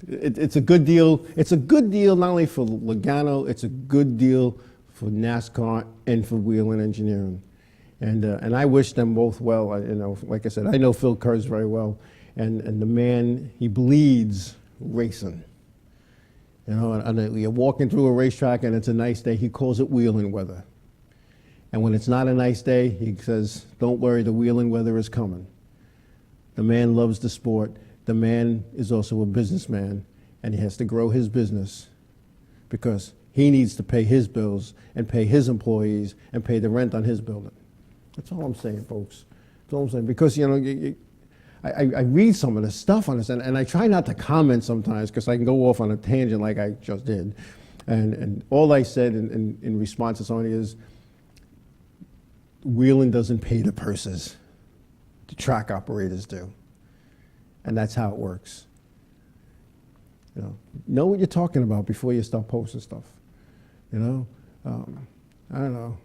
it's a good deal. It's a good deal not only for Logano, it's a good deal for NASCAR and for Whelen Engineering. And I wish them both well. Like I said, I know Phil Kurz very well, and the man, he bleeds racing. And you're walking through a racetrack and it's a nice day, he calls it wheeling weather. And when it's not a nice day, he says, don't worry, the wheeling weather is coming. The man loves the sport. The man is also a businessman, and he has to grow his business because he needs to pay his bills and pay his employees and pay the rent on his building. That's all I'm saying, folks. That's all I'm saying. Because, I read some of the stuff on this, and I try not to comment sometimes because I can go off on a tangent like I just did. And all I said in response to somebody is, Whelen doesn't pay the purses. The track operators do. And that's how it works. Know what you're talking about before you start posting stuff. I don't know.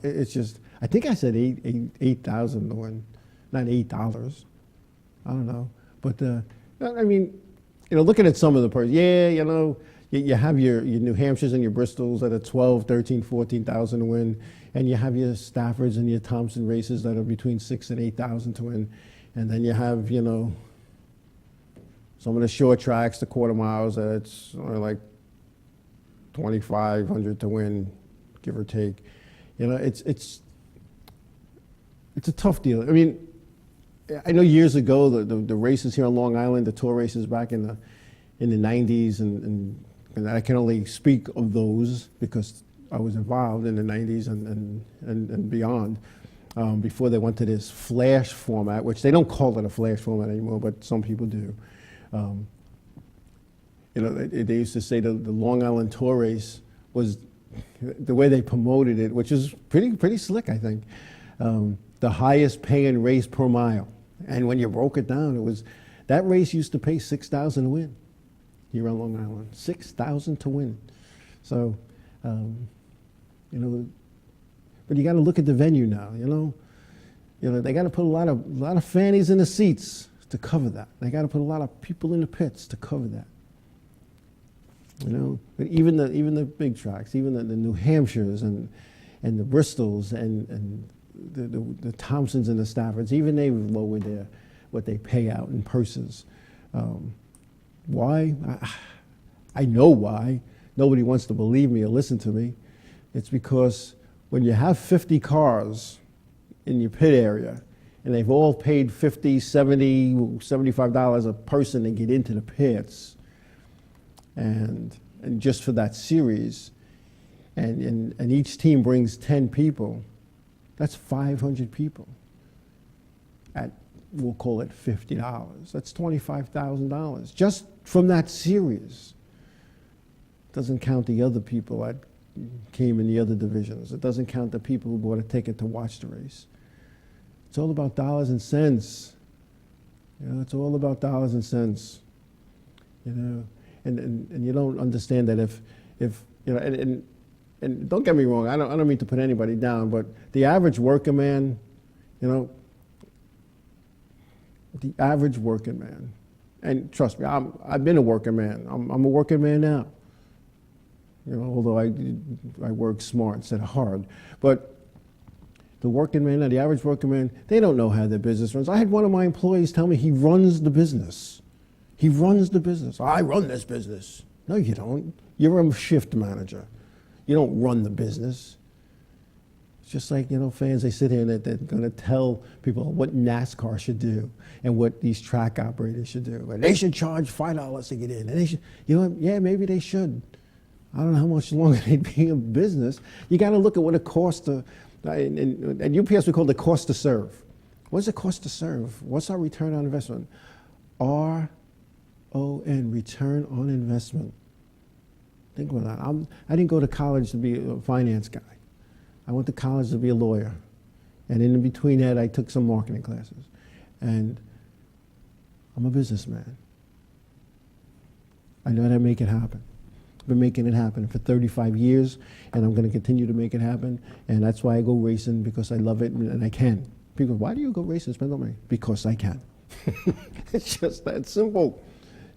It's just, I think I said $8,000 to win, not $8. I don't know. But, looking at some of the purses, you have your New Hampshires and your Bristols that are 12, 13, 14,000 to win. And you have your Staffords and your Thompson races that are between 6,000 and 8,000 to win. And then you have, some of the short tracks, the quarter miles, it's like 2,500 to win, give or take. It's a tough deal. I know years ago the races here on Long Island, the tour races back in the 90s, and I can only speak of those because I was involved in the 90s and beyond. Before they went to this flash format, which they don't call it a flash format anymore, but some people do. They used to say the Long Island Tour Race was the way they promoted it, which is pretty slick, I think. The highest paying race per mile, and when you broke it down, that race used to pay $6,000 to win here on Long Island, $6,000 to win. So, but you got to look at the venue now. They got to put a lot of fannies in the seats to cover that. They got to put a lot of people in the pits to cover that. But even the big tracks, even the New Hampshires and the Bristols and the Thompsons and the Staffords, even they've lowered what they pay out in purses. Why? I know why. Nobody wants to believe me or listen to me. It's because when you have 50 cars in your pit area and they've all paid $50, $70, $75 a person to get into the pits, and just for that series, and each team brings 10 people, that's 500 people at, we'll call it $50. That's $25,000 just from that series. Doesn't count the other people that came in the other divisions. It doesn't count the people who bought a ticket to watch the race. It's all about dollars and cents. You know, it's all about dollars and cents. You know, and you don't understand that if you know, and don't get me wrong, I don't mean to put anybody down, but the average working man, you know, the average working man, and trust me, I've been a working man. I'm a working man now. You know, although I work smart instead of hard, but the working man, the average working man, they don't know how their business runs. I had one of my employees tell me he runs the business. He runs the business. I run this business. No, you don't. You're a shift manager. You don't run the business. It's just like, you know, fans, they sit here and they're going to tell people what NASCAR should do and what these track operators should do. And they should charge $5 to get in. And they should, you know, yeah, maybe they should. I don't know how much longer they'd be in business. You got to look at what it costs to, and UPS we call it the cost to serve. What's the cost to serve? What's our return on investment? RON, return on investment. Think about that. I didn't go to college to be a finance guy. I went to college to be a lawyer. And in between that, I took some marketing classes. And I'm a businessman. I know how to make it happen. I've been making it happen for 35 years, and I'm going to continue to make it happen. And that's why I go racing, because I love it and I can. People go, why do you go racing, spend all money? Because I can. It's just that simple,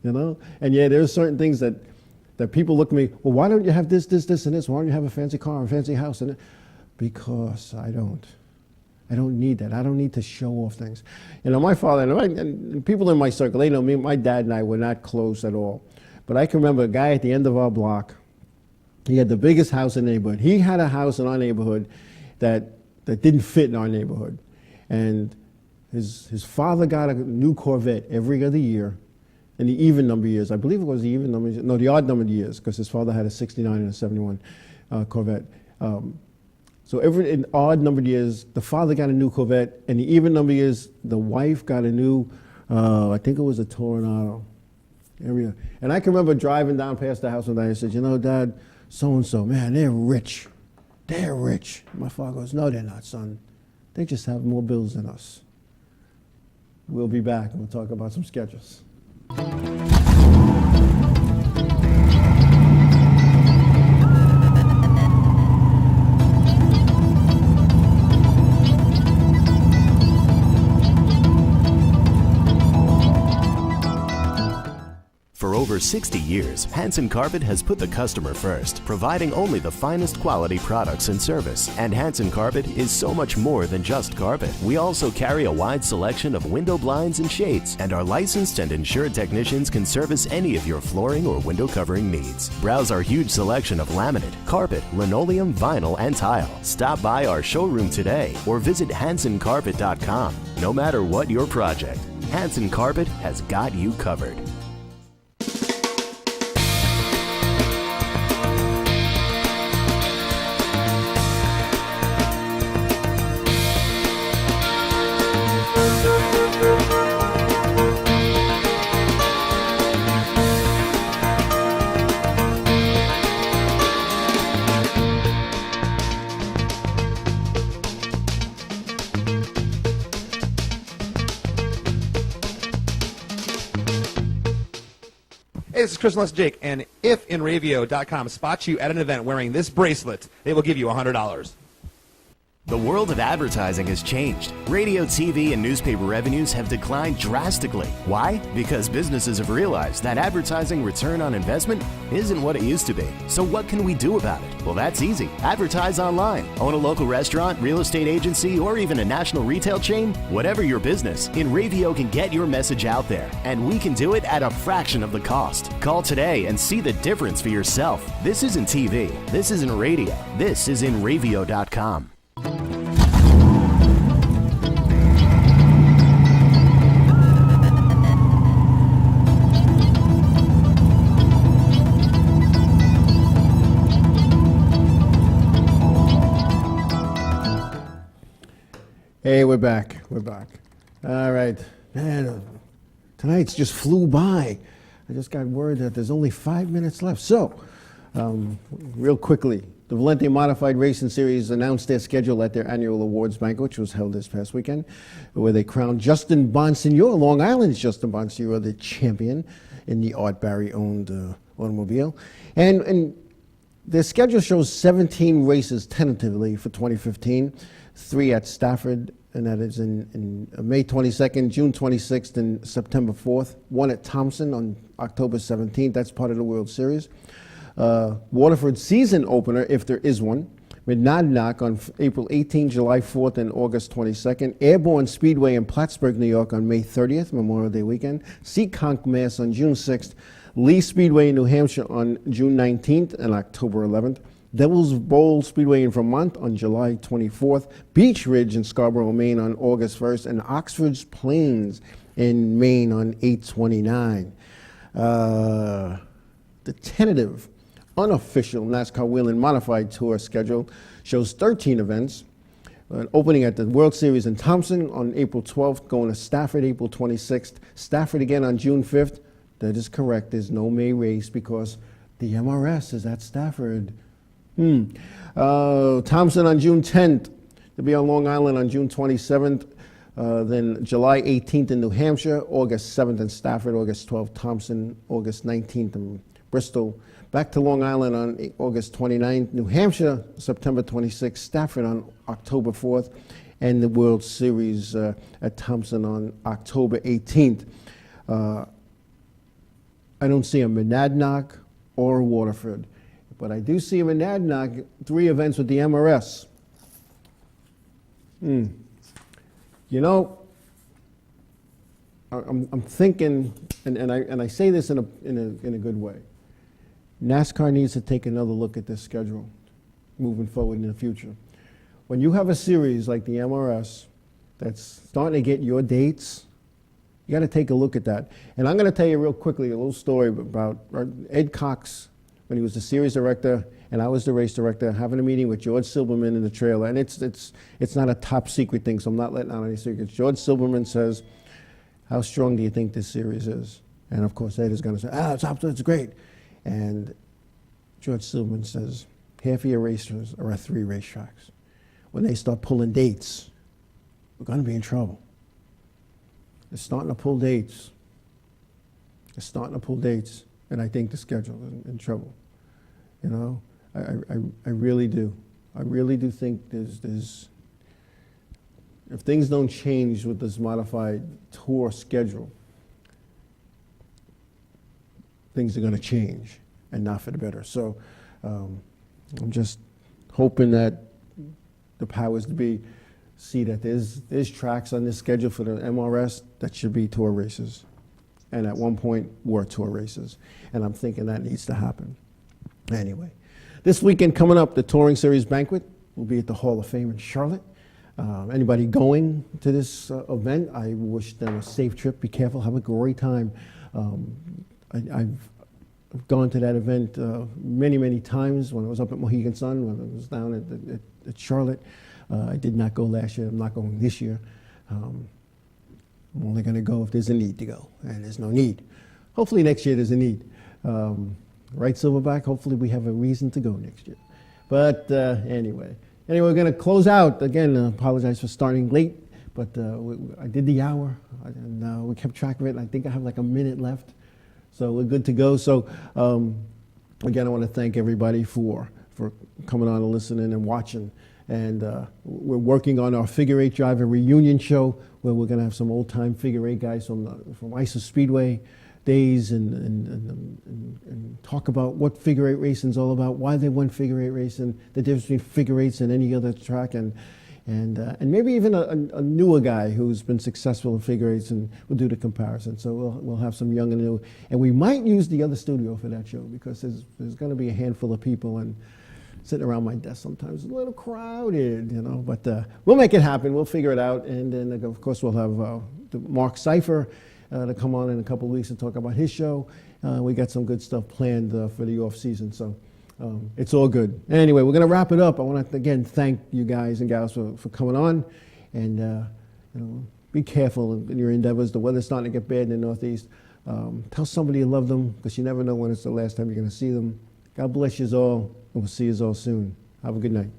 you know? And yeah, there's certain things that people look at me, well, why don't you have this, this, this, and this? Why don't you have a fancy car and a fancy house? And because I don't. I don't need that. I don't need to show off things. You know, my father, and people in my circle, they know me, my dad and I were not close at all. But I can remember a guy at the end of our block. He had the biggest house in the neighborhood. He had a house in our neighborhood that didn't fit in our neighborhood. And his father got a new Corvette every other year in the even number years. I believe it was the even number, no, the odd numbered years, because his father had a 69 and a 71 Corvette. So in odd numbered years, the father got a new Corvette, and the even numbered years, the wife got a new, I think it was a Toronado. And I can remember driving down past the house one day and I said, you know, Dad, so-and-so, man, they're rich. They're rich. My father goes, no, they're not, son. They just have more bills than us. We'll be back and we'll talk about some sketches. For over 60 years, Hansen Carpet has put the customer first, providing only the finest quality products and service. And Hansen Carpet is so much more than just carpet. We also carry a wide selection of window blinds and shades, and our licensed and insured technicians can service any of your flooring or window covering needs. Browse our huge selection of laminate, carpet, linoleum, vinyl, and tile. Stop by our showroom today or visit HansenCarpet.com. No matter what your project, Hansen Carpet has got you covered. Hey, this is Chris Les Jake, and if InRavio.com spots you at an event wearing this bracelet, they will give you $100. The world of advertising has changed. Radio, TV, and newspaper revenues have declined drastically. Why? Because businesses have realized that advertising return on investment isn't what it used to be. So what can we do about it? Well, that's easy. Advertise online. Own a local restaurant, real estate agency, or even a national retail chain? Whatever your business, InRavio can get your message out there, and we can do it at a fraction of the cost. Call today and see the difference for yourself. This isn't TV. This isn't radio. This is InRavio.com. Hey, we're back. We're back. All right. Man, tonight's just flew by. I just got word that there's only 5 minutes left. So, real quickly, the Valente Modified Racing Series announced their schedule at their annual awards banquet, which was held this past weekend, where they crowned Justin Bonsignor, Long Island's Justin Bonsignor, the champion in the Art Barry-owned automobile. And their schedule shows 17 races tentatively for 2015, 3 at Stafford, and that is in May 22nd, June 26th, and September 4th. 1 at Thompson on October 17th. That's part of the World Series. Waterford season opener, if there is one. Monadnock on April 18th, July 4th, and August 22nd. Airborne Speedway in Plattsburgh, New York on May 30th, Memorial Day weekend. Seekonk, Mass. on June 6th. Lee Speedway in New Hampshire on June 19th and October 11th. Devil's Bowl Speedway in Vermont on July 24th. Beech Ridge in Scarborough, Maine on August 1st. And Oxford's Plains in Maine on 8/29. The tentative, unofficial NASCAR Whelen Modified Tour schedule shows 13 events. Opening at the World Series in Thompson on April 12th, going to Stafford April 26th. Stafford again on June 5th. That is correct. There's no May race because the MRS is at Stafford. Thompson on June 10th. To be on Long Island on June 27th. Then July 18th in New Hampshire. August 7th in Stafford. August 12th Thompson. August 19th in Bristol. Back to Long Island on August 29th. New Hampshire, September 26th. Stafford on October 4th. And the World Series at Thompson on October 18th. I don't see a Monadnock or a Waterford, but I do see a Monadnock, 3 events with the MRS. You know, I'm thinking, and I say this in a good way. NASCAR needs to take another look at this schedule moving forward in the future. When you have a series like the MRS that's starting to get your dates, you got to take a look at that. And I'm going to tell you real quickly a little story about Ed Cox when he was the series director and I was the race director, having a meeting with George Silberman in the trailer. And it's not a top secret thing, so I'm not letting out any secrets. George Silberman says, "How strong do you think this series is?" And of course Ed is going to say, it's great. And George Silberman says, half of your racers are at 3 racetracks. When they start pulling dates, we're going to be in trouble. They're starting to pull dates. And I think the schedule is in trouble. You know, I really do. I really do think there's if things don't change with this modified tour schedule, things are going to change, and not for the better. So I'm just hoping that the powers to be see that there's tracks on this schedule for the MRS that should be tour races, and at one point were tour races, and I'm thinking that needs to happen. Anyway, this weekend coming up, the Touring Series banquet will be at the Hall of Fame in Charlotte. Anybody going to this event, I wish them a safe trip. Be careful, have a great time. I've gone to that event many times when I was up at Mohegan Sun, when I was down at Charlotte. I did not go last year. I'm not going this year. I'm only going to go if there's a need to go, and there's no need. Hopefully next year there's a need. Right, Silverback? Hopefully we have a reason to go next year. But anyway, we're going to close out. Again, I apologize for starting late, but I did the hour, and we kept track of it, and I think I have like a minute left. So we're good to go. So again, I want to thank everybody for coming on and listening and watching. And we're working on our figure 8 driver reunion show, where we're going to have some old time figure 8 guys from ISA Speedway days and talk about what figure 8 racing is all about, why they won figure 8 racing, the difference between figure 8s and any other track, and maybe even a newer guy who's been successful in figure 8s, and we'll do the comparison. So we'll have some young and new, and we might use the other studio for that show, because there's going to be a handful of people, and sitting around my desk sometimes it's a little crowded, you know, but we'll make it happen. We'll figure it out. And then, of course, we'll have Mark Cipher to come on in a couple of weeks and talk about his show. We got some good stuff planned for the off season, so it's all good. Anyway, we're going to wrap it up. I want to, again, thank you guys and gals for coming on. and be careful in your endeavors. The weather's starting to get bad in the Northeast. Tell somebody you love them, because you never know when it's the last time you're going to see them. God bless you all, and we'll see you all soon. Have a good night.